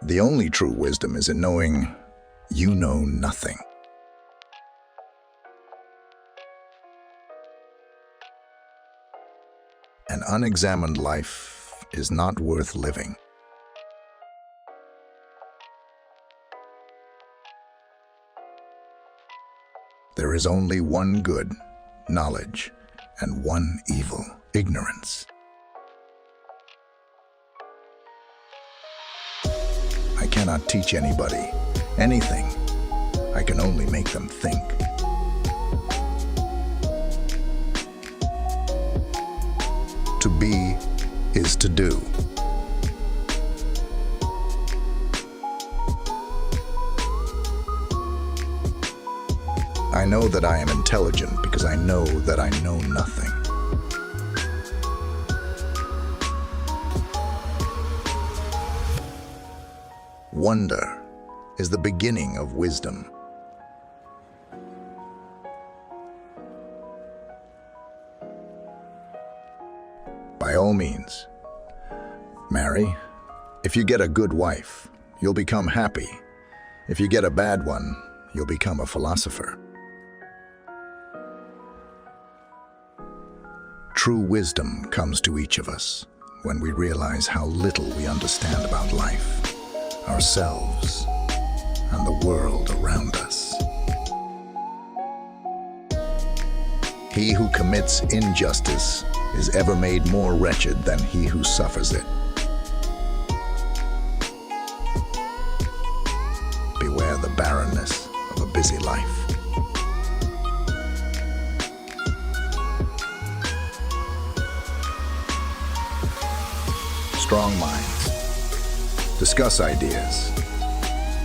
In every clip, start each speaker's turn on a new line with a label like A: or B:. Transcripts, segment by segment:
A: The only true wisdom is in knowing you know nothing. An unexamined life is not worth living. There is only one good, knowledge, and one evil, ignorance. I cannot teach anybody anything. I can only make them think. To be is to do. I know that I am intelligent because I know that I know nothing. Wonder is the beginning of wisdom. By all means, marry. If you get a good wife, you'll become happy. If you get a bad one, you'll become a philosopher. True wisdom comes to each of us when we realize how little we understand about life, ourselves, and the world around us. He who commits injustice is ever made more wretched than he who suffers it. Beware the barrenness of a busy life. Strong minds discuss ideas.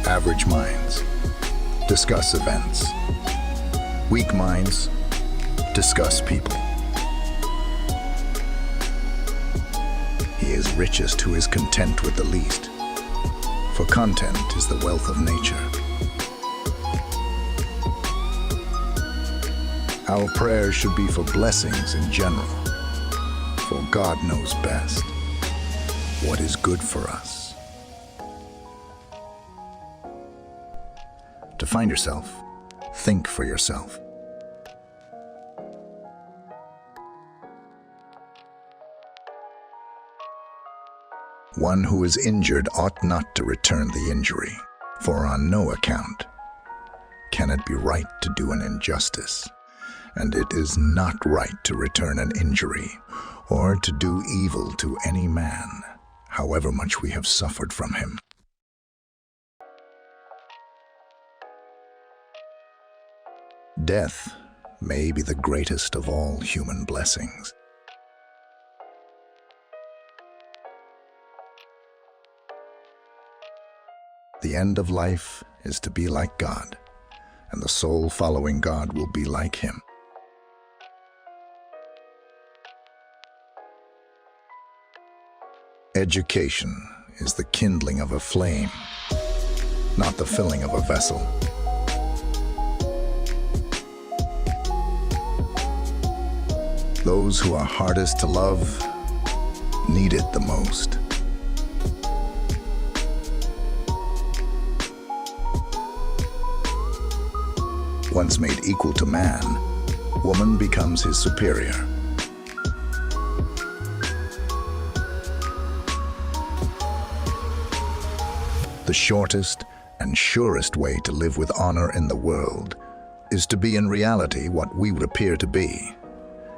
A: Average minds discuss events. Weak minds discuss people. He is richest who is content with the least, for content is the wealth of nature. Our prayers should be for blessings in general, for God knows best what is good for us. To find yourself, think for yourself. One who is injured ought not to return the injury, for on no account can it be right to do an injustice, and it is not right to return an injury or to do evil to any man, however much we have suffered from him. Death may be the greatest of all human blessings. The end of life is to be like God, and the soul following God will be like him. Education is the kindling of a flame, not the filling of a vessel. Those who are hardest to love need it the most. Once made equal to man, woman becomes his superior. The shortest and surest way to live with honor in the world is to be in reality what we would appear to be.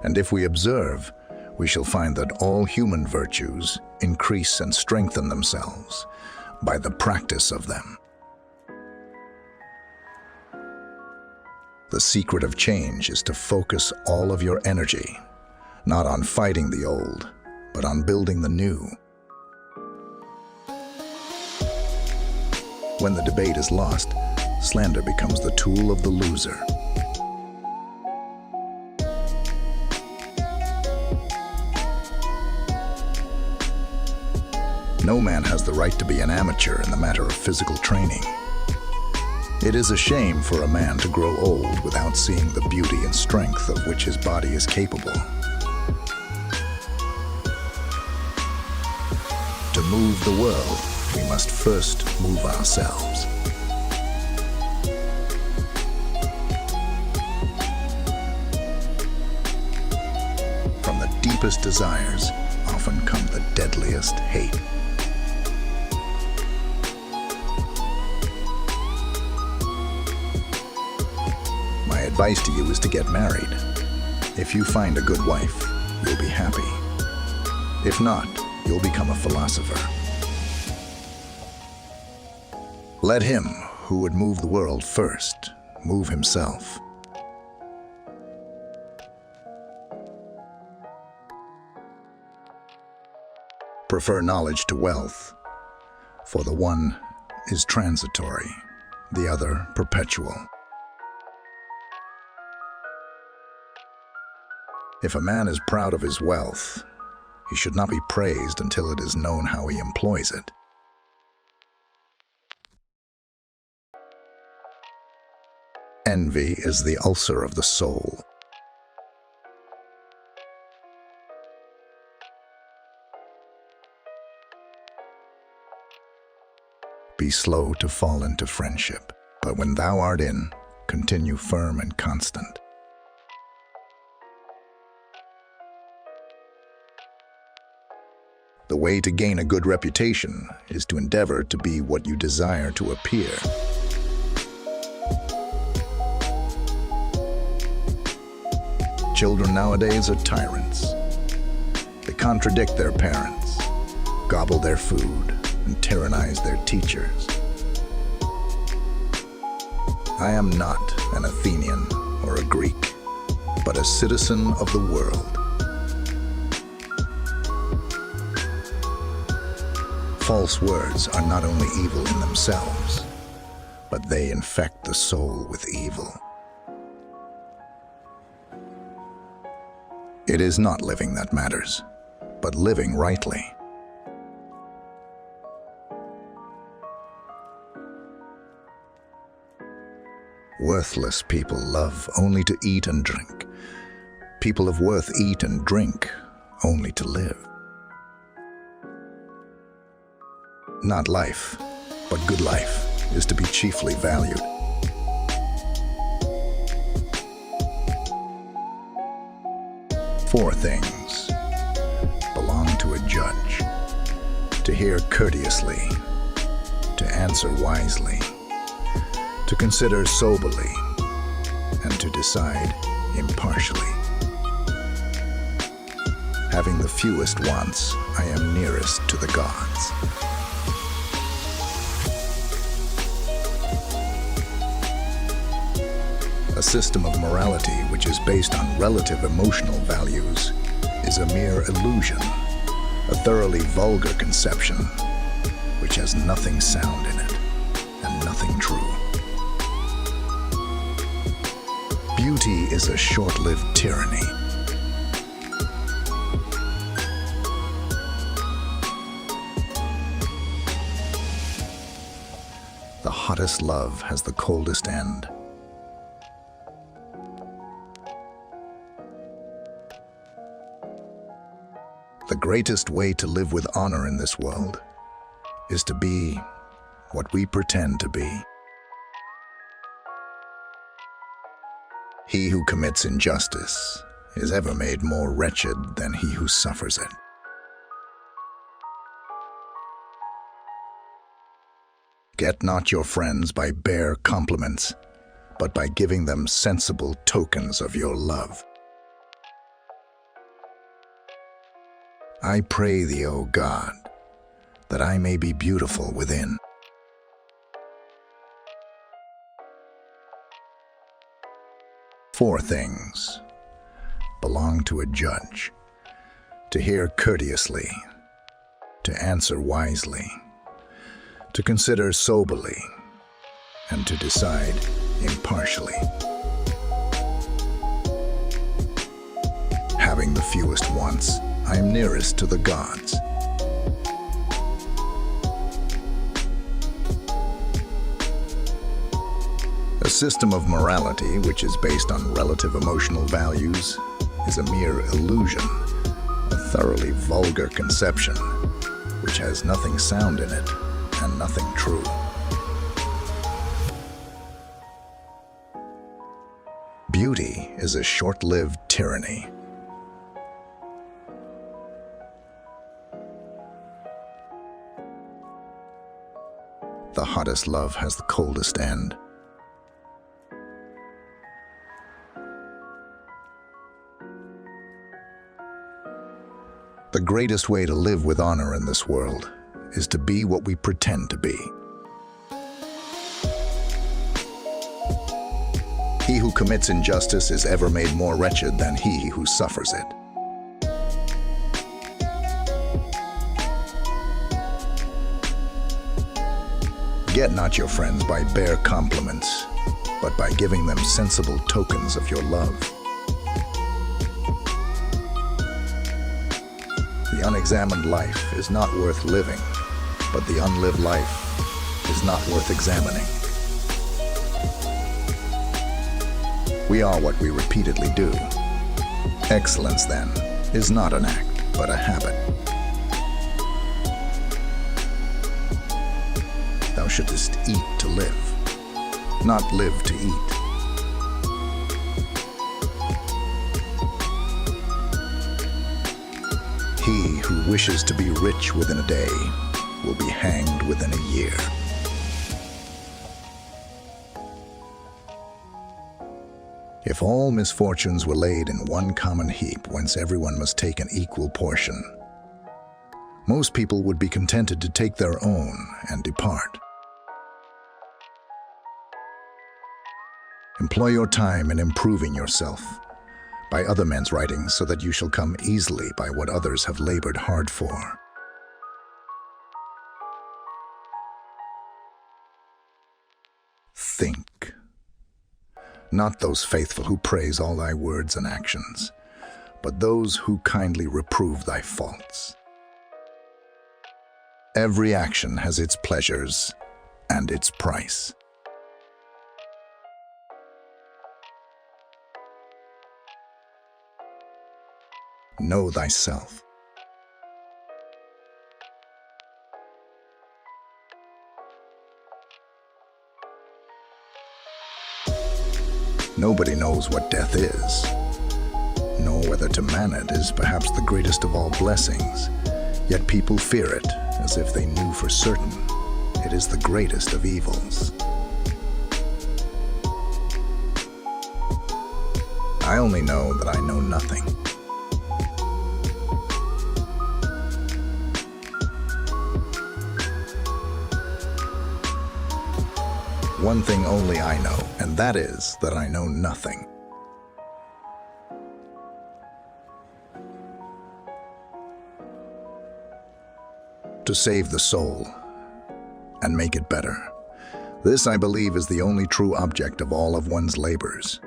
A: And if we observe, we shall find that all human virtues increase and strengthen themselves by the practice of them. The secret of change is to focus all of your energy, not on fighting the old, but on building the new. When the debate is lost, slander becomes the tool of the loser. No man has the right to be an amateur in the matter of physical training. It is a shame for a man to grow old without seeing the beauty and strength of which his body is capable. To move the world, we must first move ourselves. From the deepest desires often come the deadliest hate. My advice to you is to get married. If you find a good wife, you'll be happy. If not, you'll become a philosopher. Let him who would move the world first move himself. Prefer knowledge to wealth, for the one is transitory, the other perpetual. If a man is proud of his wealth, he should not be praised until it is known how he employs it. Envy is the ulcer of the soul. Be slow to fall into friendship, but when thou art in, continue firm and constant. The way to gain a good reputation is to endeavor to be what you desire to appear. Children nowadays are tyrants. They contradict their parents, gobble their food, and tyrannize their teachers. I am not an Athenian or a Greek, but a citizen of the world. False words are not only evil in themselves, but they infect the soul with evil. It is not living that matters, but living rightly. Worthless people love only to eat and drink. People of worth eat and drink only to live. Not life, but good life is to be chiefly valued. Four things belong to a judge: to hear courteously, to answer wisely, to consider soberly, and to decide impartially. Having the fewest wants, I am nearest to the gods. A system of morality which is based on relative emotional values is a mere illusion, a thoroughly vulgar conception which has nothing sound in it and nothing true. Beauty is a short-lived tyranny. The hottest love has the coldest end. The greatest way to live with honor in this world is to be what we pretend to be. He who commits injustice is ever made more wretched than he who suffers it. Get not your friends by bare compliments, but by giving them sensible tokens of your love. I pray thee, O God, that I may be beautiful within. Four things belong to a judge: to hear courteously, to answer wisely, to consider soberly, and to decide impartially. Having the fewest wants, I am nearest to the gods. A system of morality which is based on relative emotional values is a mere illusion, a thoroughly vulgar conception which has nothing sound in it nothing true. Beauty is a short-lived tyranny. The hottest love has the coldest end. The greatest way to live with honor in this world is to be what we pretend to be. He who commits injustice is ever made more wretched than he who suffers it. Get not your friends by bare compliments, but by giving them sensible tokens of your love. The unexamined life is not worth living, but the unlived life is not worth examining. We are what we repeatedly do. Excellence, then, is not an act, but a habit. Thou shouldest eat to live, not live to eat. He who wishes to be rich within a day will be hanged within a year. If all misfortunes were laid in one common heap whence everyone must take an equal portion, most people would be contented to take their own and depart. Employ your time in improving yourself by other men's writings, so that you shall come easily by what others have labored hard for. Think. Not those faithful who praise all thy words and actions, but those who kindly reprove thy faults. Every action has its pleasures and its price. Know thyself. Nobody knows what death is, nor whether to man it is perhaps the greatest of all blessings, yet people fear it as if they knew for certain it is the greatest of evils. I only know that I know nothing. One thing only I know, and that is that I know nothing. To save the soul and make it better. This, I believe, is the only true object of all of one's labors.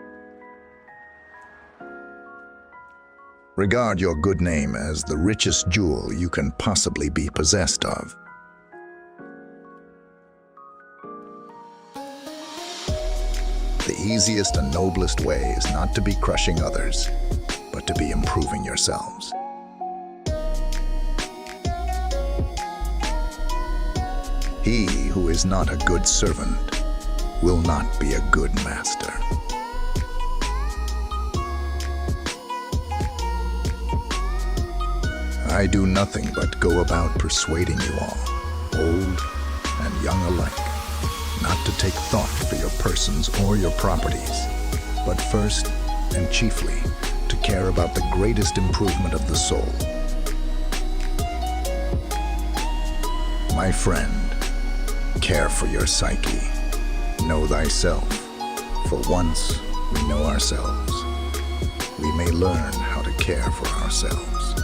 A: Regard your good name as the richest jewel you can possibly be possessed of. The easiest and noblest way is not to be crushing others, but to be improving yourselves. He who is not a good servant will not be a good master. I do nothing but go about persuading you all, old and young alike, not to take thought for your persons or your properties, but first and chiefly to care about the greatest improvement of the soul. My friend, care for your psyche. Know thyself, for once we know ourselves, we may learn how to care for ourselves.